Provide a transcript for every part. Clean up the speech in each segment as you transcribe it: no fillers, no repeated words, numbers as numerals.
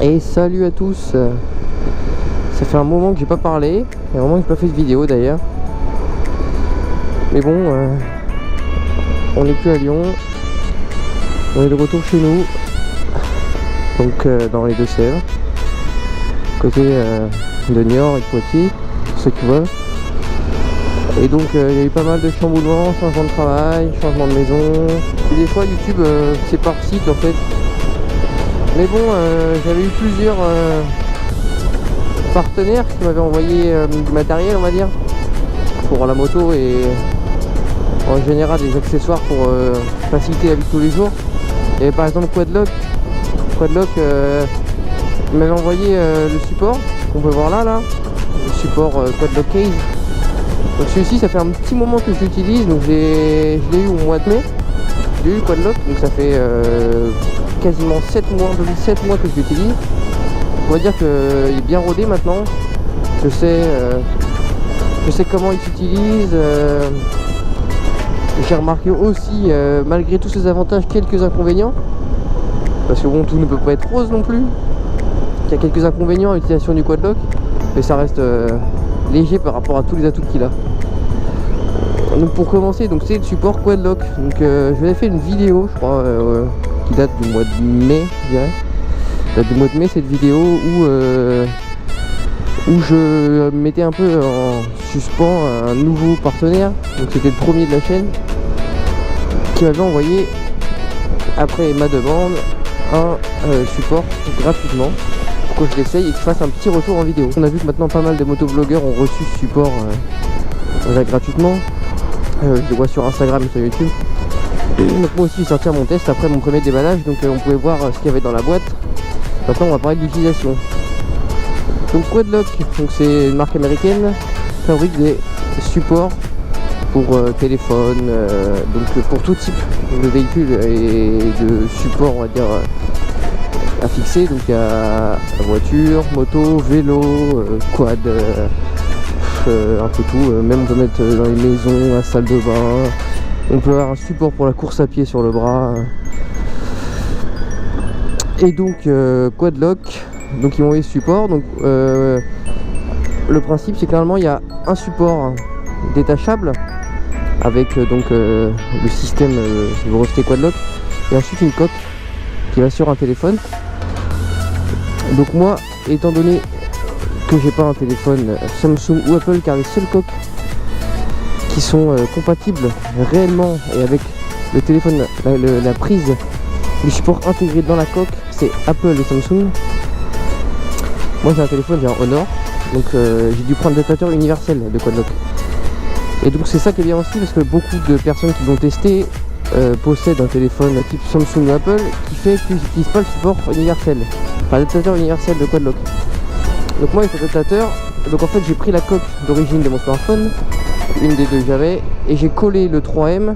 Et salut à tous. Ça fait un moment que j'ai pas parlé, et un moment que j'ai pas fait de vidéo d'ailleurs. Mais bon, on n'est plus à Lyon. On est de retour chez nous. Donc dans les Deux-Sèvres. Côté de Niort et de Poitiers, pour ceux qui veulent. Et donc il y a eu pas mal de chamboulements, changement de travail, changement de maison. Et des fois YouTube c'est par cycle en fait. Mais bon, j'avais eu plusieurs partenaires qui m'avaient envoyé du matériel, on va dire, pour la moto et en général des accessoires pour faciliter la vie de tous les jours. Il y avait par exemple Quadlock. Quadlock m'avait envoyé le support qu'on peut voir là, le support Quadlock Case. Donc celui-ci, ça fait un petit moment que je l'utilise, donc je l'ai eu au mois de mai. J'ai eu le Quadlock, donc ça fait quasiment 7 mois, un peu plus de 7 mois que je l'utilise. On va dire qu'il est bien rodé maintenant. Je sais comment il s'utilise. J'ai remarqué aussi, malgré tous ses avantages, quelques inconvénients. Parce que bon, tout ne peut pas être rose non plus. Il y a quelques inconvénients à l'utilisation du Quadlock, mais ça reste léger par rapport à tous les atouts qu'il a. Donc pour commencer, donc c'est le support Quadlock. Donc je vais faire une vidéo, je crois, qui date du mois de mai, je dirais. Date du mois de mai, cette vidéo où je mettais un peu en suspens un nouveau partenaire. Donc c'était le premier de la chaîne qui m'avait envoyé, après ma demande, un support gratuitement pour que je l'essaye et que je fasse un petit retour en vidéo. On a vu que maintenant pas mal de motovlogueurs ont reçu ce support gratuitement. Je le vois sur Instagram et sur YouTube. Donc moi aussi j'ai sorti mon test après mon premier déballage, donc on pouvait voir ce qu'il y avait dans la boîte. Maintenant on va parler de l'utilisation. Donc Quadlock, c'est une marque américaine, fabrique des supports pour téléphone, donc pour tout type de véhicule et de support, on va dire, à fixer. Donc il y a voiture, moto, vélo, quad, un peu tout. Même on peut mettre dans les maisons, la salle de bain. On peut avoir un support pour la course à pied sur le bras. Et donc Quadlock, donc ils m'ont envoyé ce support. Donc le principe c'est que normalement il y a un support détachable avec donc le système breveté Quadlock, et ensuite une coque qui va sur un téléphone. Donc moi, étant donné que j'ai pas un téléphone Samsung ou Apple, car les seules coques qui sont compatibles réellement et avec le téléphone, la prise du support intégré dans la coque, c'est Apple et Samsung. Moi j'ai un téléphone, j'ai un Honor, donc j'ai dû prendre l'adaptateur universel de Quadlock. Et donc c'est ça qui est bien aussi, parce que beaucoup de personnes qui l'ont testé possèdent un téléphone type Samsung ou Apple qui fait qu'ils n'utilisent pas le support universel, enfin l'adaptateur universel de Quadlock. Donc moi avec cet adaptateur, donc en fait j'ai pris la coque d'origine de mon smartphone, une des deux que j'avais, et j'ai collé le 3M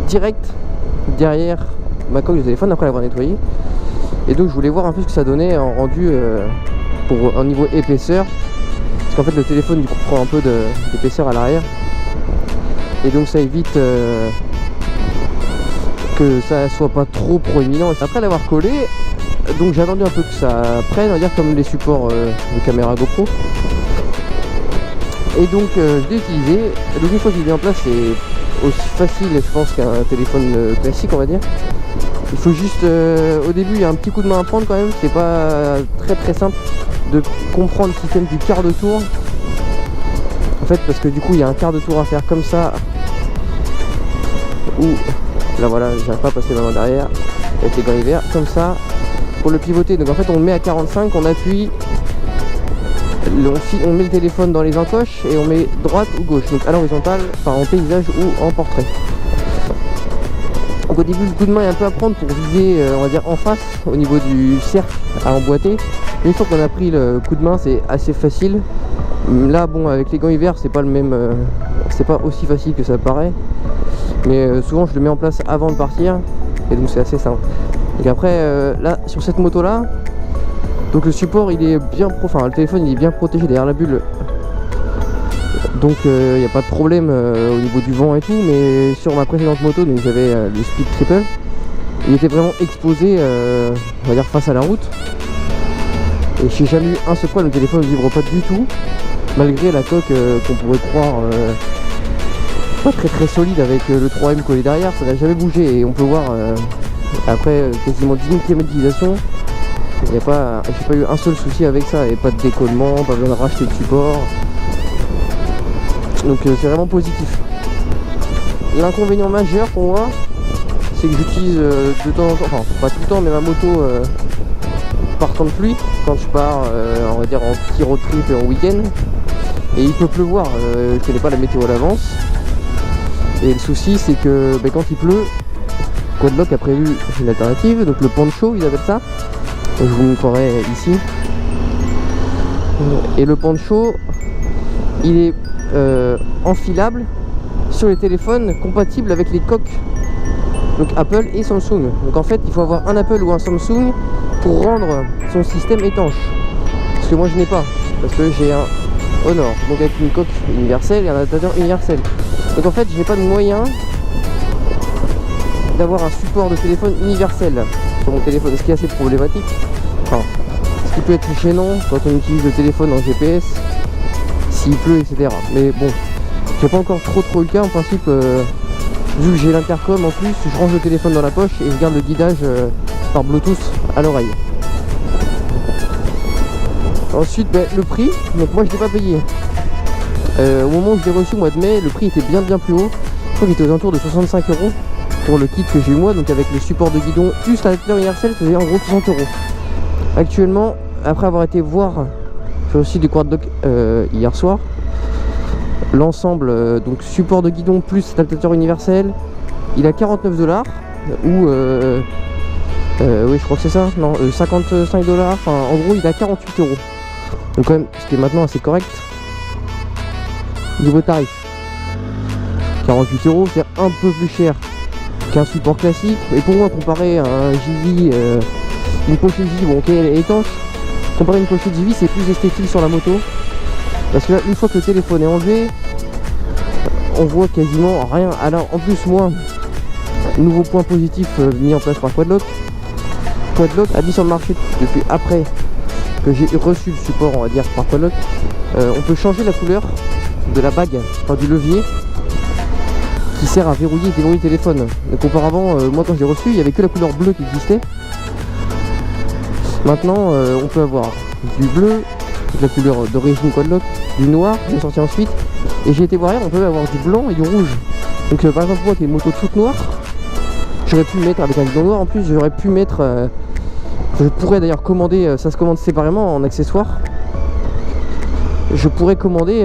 direct derrière ma coque de téléphone après l'avoir nettoyé. Et donc je voulais voir un peu ce que ça donnait en rendu pour un niveau épaisseur, parce qu'en fait le téléphone du coup prend un peu d'épaisseur à l'arrière, et donc ça évite que ça soit pas trop proéminent. Après l'avoir collé, donc j'ai attendu un peu que ça prenne, on va dire comme les supports de caméra GoPro. Et donc je l'ai utilisé. Donc une fois qu'il est en place, c'est aussi facile je pense qu'un téléphone classique, on va dire. Il faut juste au début il y a un petit coup de main à prendre quand même, c'est pas très simple de comprendre le système du quart de tour. En fait parce que du coup il y a un quart de tour à faire comme ça, ou là voilà, j'arrive pas à passer ma main derrière avec les gants hiver, comme ça pour le pivoter. Donc en fait on le met à 45, on appuie, on met le téléphone dans les encoches et on met droite ou gauche, donc à l'horizontale, enfin en paysage ou en portrait. Donc au début le coup de main est un peu à prendre pour viser on va dire en face au niveau du cercle à emboîter. Une fois qu'on a pris le coup de main, c'est assez facile. Là bon, avec les gants hiver c'est pas le même, c'est pas aussi facile que ça paraît, mais souvent je le mets en place avant de partir et donc c'est assez simple. Donc après là sur cette moto là, donc le support il est bien le téléphone il est bien protégé derrière la bulle, donc il n'y a pas de problème au niveau du vent et tout. Mais sur ma précédente moto, donc j'avais le Speed Triple, il était vraiment exposé on va dire face à la route. Et j'ai jamais eu un seul fois, le téléphone ne vibre pas du tout, malgré la coque qu'on pourrait croire pas très solide avec le 3M collé derrière, ça n'a jamais bougé. Et on peut voir après quasiment 10 000 km d'utilisation, j'ai pas eu un seul souci avec ça, et pas de décollement, pas besoin de racheter de support. Donc c'est vraiment positif. L'inconvénient majeur pour moi, c'est que j'utilise de temps en temps, enfin pas tout le temps, mais ma moto par temps de pluie, quand je pars on va dire en petit road trip et en week-end, et il peut pleuvoir, je connais pas la météo à l'avance, et le souci c'est que quand il pleut, Quadlock a prévu une alternative, donc le poncho ils appellent ça, je vous le montrerai ici, et le poncho il est enfilable sur les téléphones compatibles avec les coques, donc Apple et Samsung. Donc en fait il faut avoir un Apple ou un Samsung pour rendre son système étanche, parce que moi je n'ai pas, parce que j'ai un Honor, donc avec une coque universelle et un adaptateur universel. Donc en fait je n'ai pas de moyen d'avoir un support de téléphone universel sur mon téléphone, ce qui est assez problématique, enfin, ce qui peut être gênant quand on utilise le téléphone en GPS, s'il pleut, etc. Mais bon, c'est pas encore trop le cas en principe. Vu que j'ai l'intercom en plus, je range le téléphone dans la poche et je garde le guidage par Bluetooth à l'oreille. Ensuite le prix, donc moi je l'ai pas payé. Au moment où je l'ai reçu au mois de mai, le prix était bien plus haut. Je crois qu'il était aux alentours de 65 € pour le kit que j'ai eu moi, donc avec le support de guidon plus l'adaptateur universel, ça faisait en gros 60 €. Actuellement, après avoir été voir sur le site du Quadlock hier soir, l'ensemble, donc support de guidon plus adaptateur universel, il a 49 $, ou oui je crois que c'est ça, non 55 $, enfin en gros il a 48 €. Donc quand même, ce qui est maintenant assez correct niveau tarif. 48 € c'est un peu plus cher qu'un support classique, et pour moi comparé à un JV, une pochette JV, bon ok elle est étanche, comparé à une pochette JV c'est plus esthétique sur la moto, parce que là une fois que le téléphone est enlevé, on voit quasiment rien. Alors en plus moi, nouveau point positif mis en place par Quadlock a mis sur le marché depuis après que j'ai reçu le support, on va dire, par Quadlock, on peut changer la couleur de la bague, enfin du levier qui sert à verrouiller et déverrouiller le téléphone. Donc auparavant, moi quand je l'ai reçu, il n'y avait que la couleur bleue qui existait. Maintenant on peut avoir du bleu, la couleur d'origine Quadlock, du noir qui est sorti ensuite, et j'ai été voir hier, on peut avoir du blanc et du rouge. Donc par exemple moi qui ai une moto toute noire, j'aurais pu mettre avec un guidon noir, en plus j'aurais pu mettre je pourrais d'ailleurs commander, ça se commande séparément en accessoire, je pourrais commander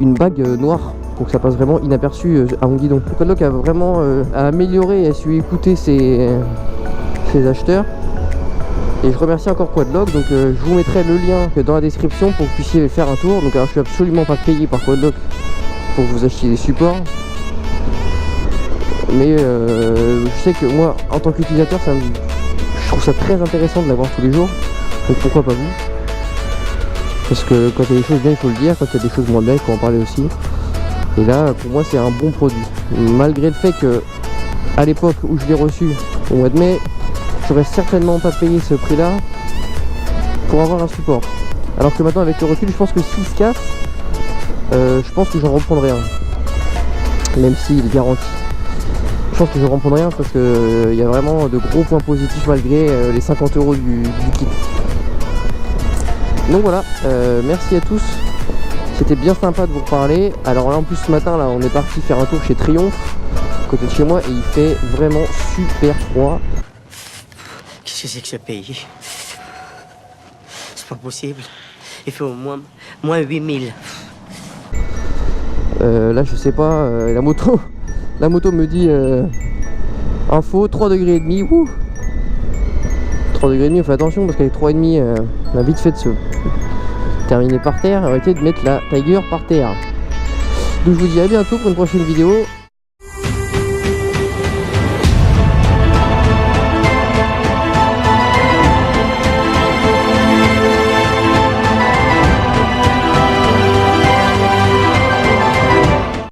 une bague noire pour que ça passe vraiment inaperçu à mon guidon. Quadlock a vraiment amélioré et a su écouter ses acheteurs. Et je remercie encore Quadlock, donc je vous mettrai le lien dans la description pour que vous puissiez faire un tour. Donc alors je suis absolument pas payé par Quadlock pour que vous achetiez des supports, mais je sais que moi en tant qu'utilisateur je trouve ça très intéressant de l'avoir tous les jours, donc pourquoi pas vous, parce que quand il y a des choses bien il faut le dire, quand il y a des choses moins bien il faut en parler aussi. Et là pour moi c'est un bon produit, malgré le fait que à l'époque où je l'ai reçu au mois de mai, j'aurais certainement pas payé ce prix là pour avoir un support, alors que maintenant avec le recul je pense que s'il se casse, je pense que j'en reprendrai un, même s'il est garanti. Je pense que je reprendrai un parce que il y a vraiment de gros points positifs malgré les 50 € du kit. Donc voilà, merci à tous, c'était bien sympa de vous reparler. Alors là en plus ce matin là on est parti faire un tour chez Triomphe, à côté de chez moi, et il fait vraiment super froid. Qu'est-ce que c'est que ce pays? C'est pas possible. Il fait au moins -8000. Là je sais pas, la moto me dit info 3,5 degrés. Wouh, 3,5 degrés, on fait attention parce qu'avec 3,5 on a vite fait de se terminer par terre, et arrêter de mettre la Tiger par terre. Donc je vous dis à bientôt pour une prochaine vidéo.